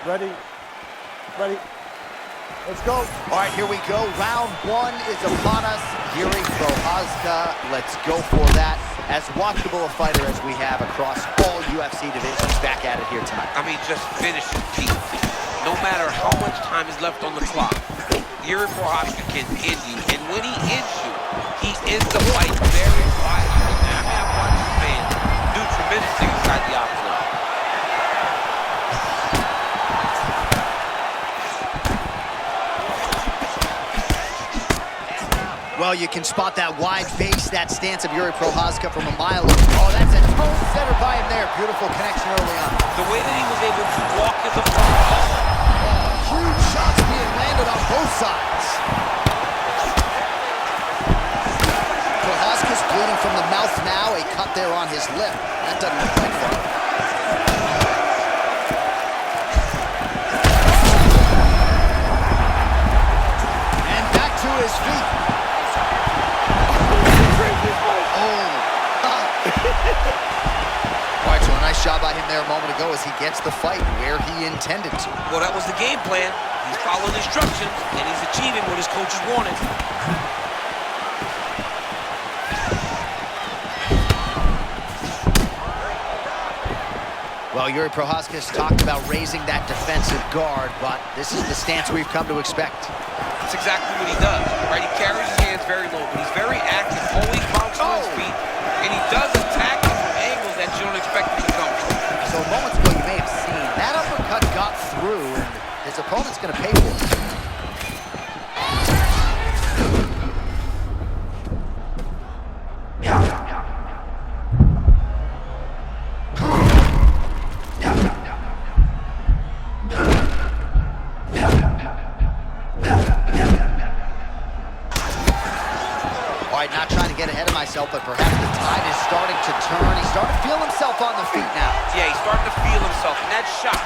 Ready? Ready? Let's go. All right, here we go. Round one is upon us. Yuri Prohaska, let's go for that. As watchable a fighter as we have across all UFC divisions, back at it here tonight. I mean, just finish it, Pete. No matter how much time is left on the clock, Yuri Prohaska can end you. And when he ends you, he ends the fight very violently. I mean, I've watched this man do tremendous things inside the octagon. Well, you can spot that wide base, that stance of Yuri Prohaska from a mile away. Oh, that's a tone setter by him there. Beautiful connection early on. The way that he was able to walk in the front. Huge shots being landed on both sides. Prohaska's bleeding from the mouth now. A cut there on his lip. That doesn't look like fun. And back to his feet. All right, so a nice shot by him there a moment ago as he gets the fight where he intended to. Well, that was the game plan. He's following instructions, and he's achieving what his coaches wanted. Well, Yuri Prohaska has talked about raising that defensive guard, but this is the stance we've come to expect. That's exactly what he does, right? He carries his hands very low, but he's very active, always bouncing on his feet, and he does attack you from angles that you don't expect him to come from. So moments ago, you may have seen that uppercut got through, and his opponent's going to pay for it. Not trying to get ahead of myself, but perhaps the tide is starting to turn. He's starting to feel himself on the feet now. Yeah, he's starting to feel himself, and that shot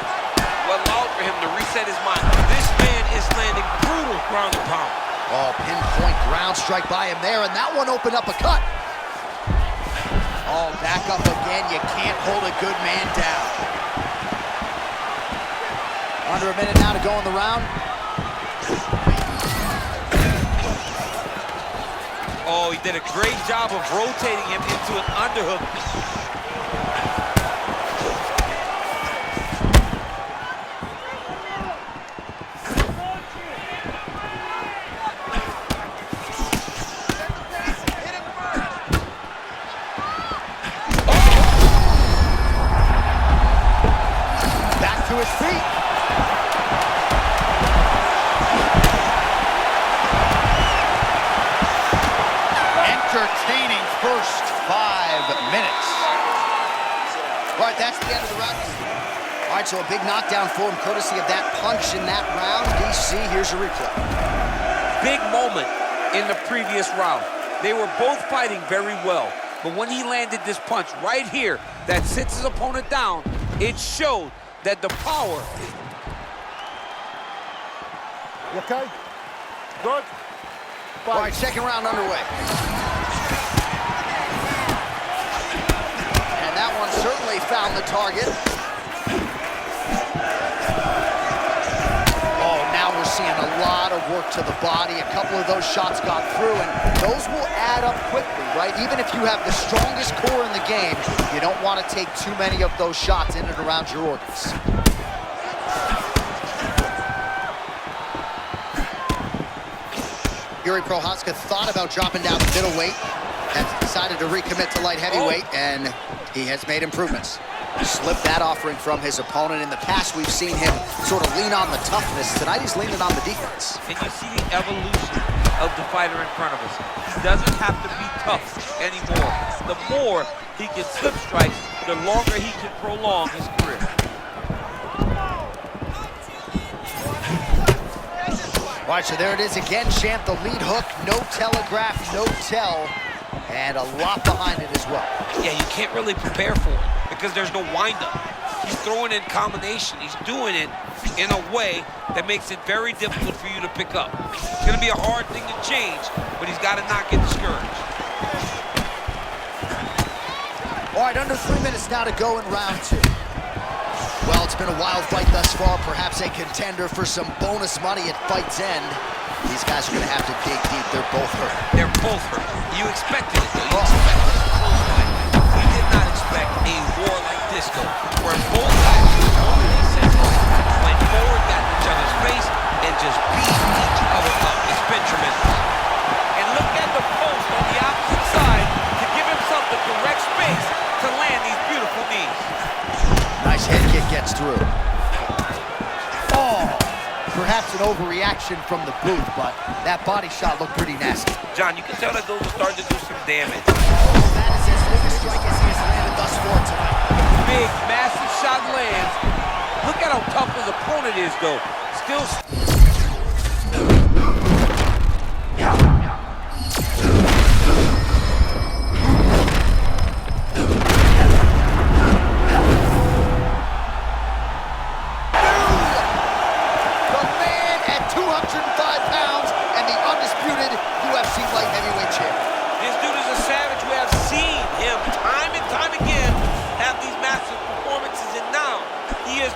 will allow for him to reset his mind. This man is landing brutal ground and pound. Oh, pinpoint ground strike by him there, and that one opened up a cut. Oh, back up again. You can't hold a good man down. Under a minute now to go in the round. Oh, he did a great job of rotating him into an underhook. Back to his feet. Entertaining first 5 minutes. All right, that's the end of the round. All right, so a big knockdown for him, courtesy of that punch in that round. DC, here's your replay. Big moment in the previous round. They were both fighting very well, but when he landed this punch right here that sits his opponent down, it showed that the power. You okay? Good? All right, second round underway. And that one certainly found the target. Oh, now we're seeing a lot of work to the body. A couple of those shots got through, and those will add up quickly, right? Even if you have the strongest core in the game, you don't want to take too many of those shots in and around your organs. Yuri Prohaska thought about dropping down to middleweight, has decided to recommit to light heavyweight, and he has made improvements. Slipped that offering from his opponent. In the past, we've seen him sort of lean on the toughness. Tonight, he's leaning on the defense. And you see the evolution of the fighter in front of us. He doesn't have to be tough anymore. The more he can slip strikes, the longer he can prolong his career. All right, so there it is again, champ. The lead hook, no telegraph, no tell, and a lot behind it as well. Yeah, you can't really prepare for it because there's no windup. He's throwing in combination. He's doing it in a way that makes it very difficult for you to pick up. It's going to be a hard thing to change, but he's got to not get discouraged. All right, under 3 minutes now to go in round two. Well, it's been a wild fight thus far, perhaps a contender for some bonus money at fight's end. These guys are gonna have to dig deep. They're both hurt. They're both hurt. You expected it, though. You expected a close fight. You did not expect a war like this, though, where both guys went forward, got in each other's face, and just beat each other up. It's been tremendous. And look at the post on the opposite side to give himself the direct space to land these beautiful knees. Nice head kick gets through. Oh, perhaps an overreaction from the booth, but that body shot looked pretty nasty. John, you can tell that those are starting to do some damage. That is as big a strike as he has landed thus far tonight. Big, massive shot lands. Look at how tough his opponent is, though. Still...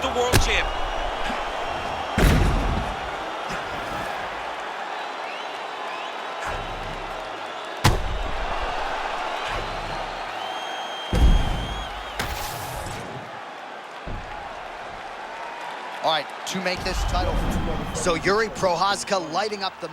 the world champion. All right, to make this title. So Yuri Prohaska lighting up the...